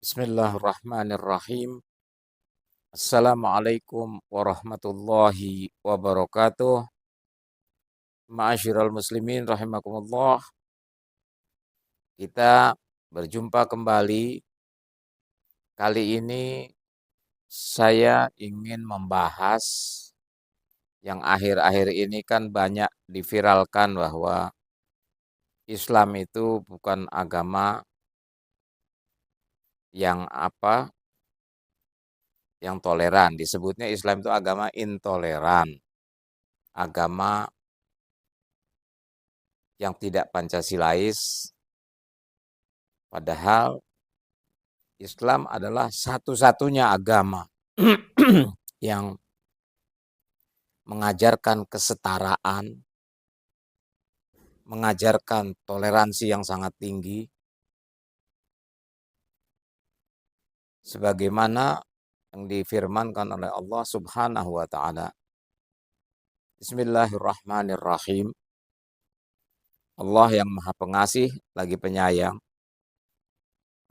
Bismillahirrahmanirrahim. Assalamualaikum warahmatullahi wabarakatuh. Ma'asyiral muslimin rahimakumullah. Kita berjumpa kembali. Kali ini saya ingin membahas yang akhir-akhir ini kan banyak diviralkan bahwa Islam itu bukan agama yang yang toleran. Disebutnya Islam itu agama intoleran. Agama yang tidak Pancasilais, padahal Islam adalah satu-satunya agama yang mengajarkan kesetaraan, mengajarkan toleransi yang sangat tinggi, sebagaimana yang difirmankan oleh Allah Subhanahu wa Ta'ala. Bismillahirrahmanirrahim. Allah yang Maha Pengasih lagi penyayang.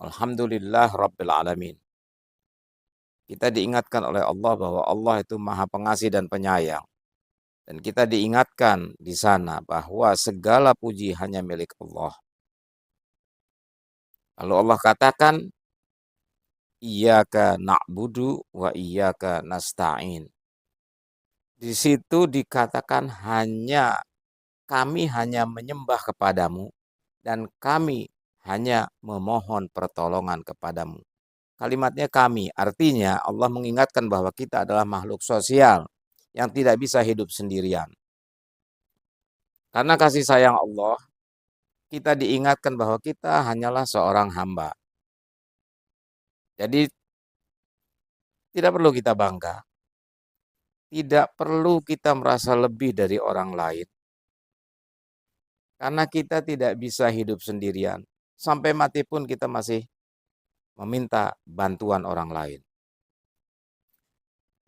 Alhamdulillah Rabbil Alamin. Kita diingatkan oleh Allah bahwa Allah itu Maha Pengasih dan Penyayang. Dan kita diingatkan di sana bahwa segala puji hanya milik Allah. Lalu Allah katakan, Iyyaka na'budu wa iyyaka nasta'in. Di situ dikatakan kami hanya menyembah kepadamu dan kami hanya memohon pertolongan kepadamu. Kalimatnya kami, artinya Allah mengingatkan bahwa kita adalah makhluk sosial yang tidak bisa hidup sendirian. Karena kasih sayang Allah, kita diingatkan bahwa kita hanyalah seorang hamba. Jadi tidak perlu kita bangga. Tidak perlu kita merasa lebih dari orang lain. Karena kita tidak bisa hidup sendirian. Sampai mati pun kita masih meminta bantuan orang lain.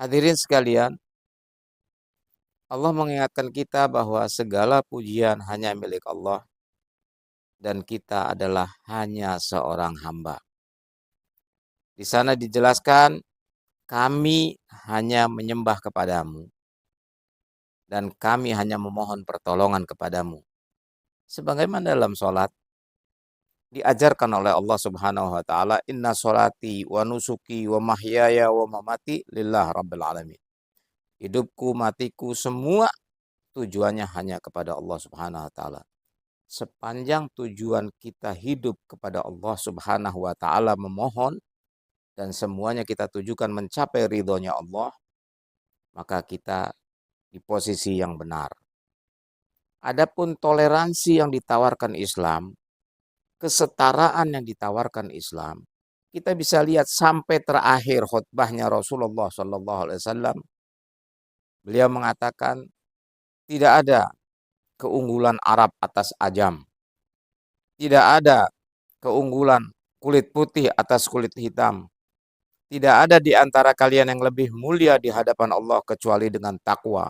Hadirin sekalian, Allah mengingatkan kita bahwa segala pujian hanya milik Allah dan kita adalah hanya seorang hamba. Di sana dijelaskan, kami hanya menyembah kepadamu dan kami hanya memohon pertolongan kepadamu. Sebagaimana dalam sholat diajarkan oleh Allah Subhanahu wa Ta'ala, inna sholati wa nusuki wa mahyaya wa mamati lillah rabbil alamin. Hidupku, matiku, semua tujuannya hanya kepada Allah Subhanahu wa Ta'ala. Sepanjang tujuan kita hidup kepada Allah Subhanahu wa Ta'ala memohon dan semuanya kita tujukan mencapai ridhonya Allah, maka kita di posisi yang benar. Adapun toleransi yang ditawarkan Islam, kesetaraan yang ditawarkan Islam, kita bisa lihat sampai terakhir khutbahnya Rasulullah SAW. Beliau mengatakan tidak ada keunggulan Arab atas Ajam, tidak ada keunggulan kulit putih atas kulit hitam, tidak ada di antara kalian yang lebih mulia di hadapan Allah kecuali dengan takwa.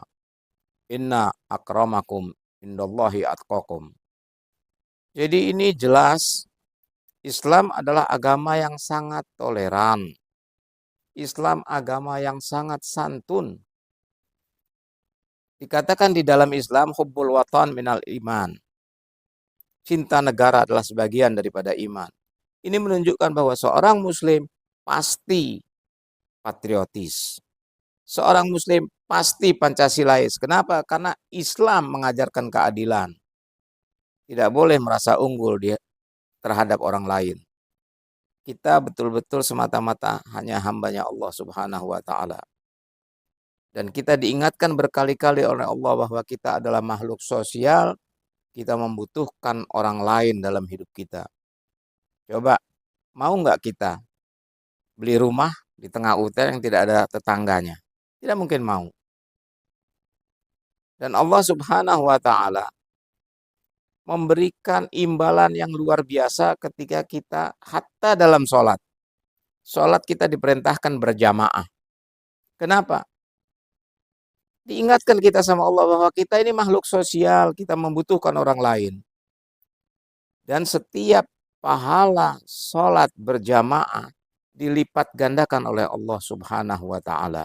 Inna akramakum indallahi atqakum. Jadi ini jelas Islam adalah agama yang sangat toleran. Islam agama yang sangat santun. Dikatakan di dalam Islam hubbul watan minal iman. Cinta negara adalah sebagian daripada iman. Ini menunjukkan bahwa seorang muslim pasti patriotis. Seorang muslim pasti Pancasilais. Kenapa? Karena Islam mengajarkan keadilan. Tidak boleh merasa unggul terhadap orang lain. Kita betul-betul semata-mata hanya hambanya Allah Subhanahu wa Ta'ala. Dan kita diingatkan berkali-kali oleh Allah bahwa kita adalah makhluk sosial. Kita membutuhkan orang lain dalam hidup kita. Coba, mau nggak kita beli rumah di tengah hutan yang tidak ada tetangganya? Tidak mungkin mau. Dan Allah Subhanahu wa Ta'ala memberikan imbalan yang luar biasa ketika kita hatta dalam sholat. Sholat kita diperintahkan berjamaah. Kenapa? Diingatkan kita sama Allah bahwa kita ini makhluk sosial, kita membutuhkan orang lain. Dan setiap pahala sholat berjamaah dilipat gandakan oleh Allah Subhanahu wa taala.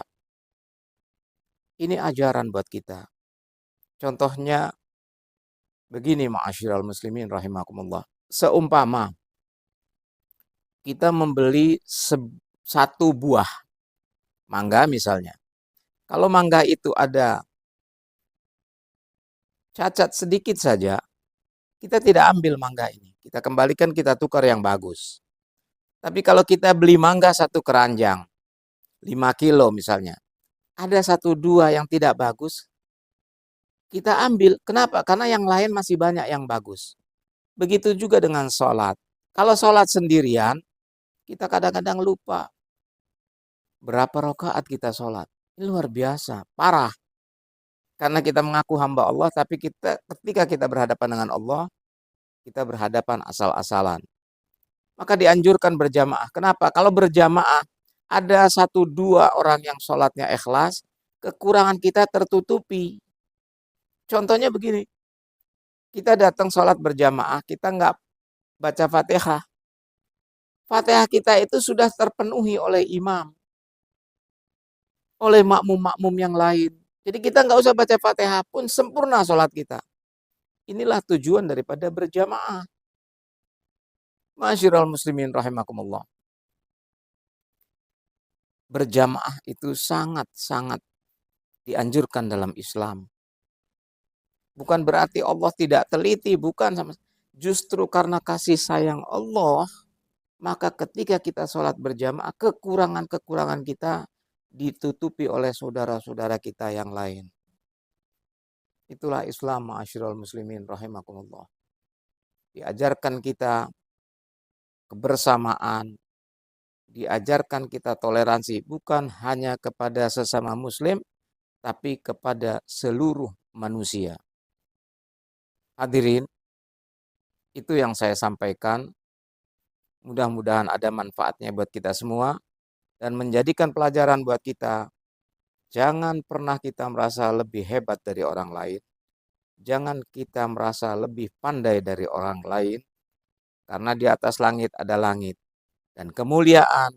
Ini ajaran buat kita. Contohnya begini ma'asyiral muslimin rahimakumullah. Seumpama kita membeli satu buah mangga misalnya. Kalau mangga itu ada cacat sedikit saja, kita tidak ambil mangga ini. Kita kembalikan, kita tukar yang bagus. Tapi kalau kita beli mangga satu keranjang, 5 kilo misalnya, ada satu dua yang tidak bagus, kita ambil. Kenapa? Karena yang lain masih banyak yang bagus. Begitu juga dengan sholat. Kalau sholat sendirian, kita kadang-kadang lupa berapa rakaat kita sholat. Ini luar biasa, parah. Karena kita mengaku hamba Allah, tapi ketika kita berhadapan dengan Allah, kita berhadapan asal-asalan. Maka dianjurkan berjamaah. Kenapa? Kalau berjamaah, ada satu dua orang yang sholatnya ikhlas, kekurangan kita tertutupi. Contohnya begini, kita datang sholat berjamaah, kita nggak baca Fatihah. Fatihah kita itu sudah terpenuhi oleh imam, oleh makmum-makmum yang lain. Jadi kita nggak usah baca Fatihah pun sempurna sholat kita. Inilah tujuan daripada berjamaah. Masyiral muslimin rahimakumullah. Berjamaah itu sangat-sangat dianjurkan dalam Islam. Bukan berarti Allah tidak teliti, bukan sama. Justru karena kasih sayang Allah, maka ketika kita sholat berjamaah, kekurangan-kekurangan kita ditutupi oleh saudara-saudara kita yang lain. Itulah Islam, ma'asyiral muslimin rahimakumullah. Diajarkan kita kebersamaan, diajarkan kita toleransi, bukan hanya kepada sesama muslim, tapi kepada seluruh manusia. Hadirin, itu yang saya sampaikan. Mudah-mudahan ada manfaatnya buat kita semua dan menjadikan pelajaran buat kita. Jangan pernah kita merasa lebih hebat dari orang lain. Jangan kita merasa lebih pandai dari orang lain. Karena di atas langit ada langit. Dan kemuliaan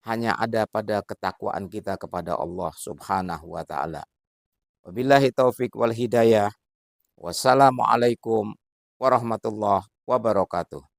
hanya ada pada ketakwaan kita kepada Allah Subhanahu wa ta'ala. Wabillahi taufiq wal hidayah. Wassalamualaikum warahmatullahi wabarakatuh.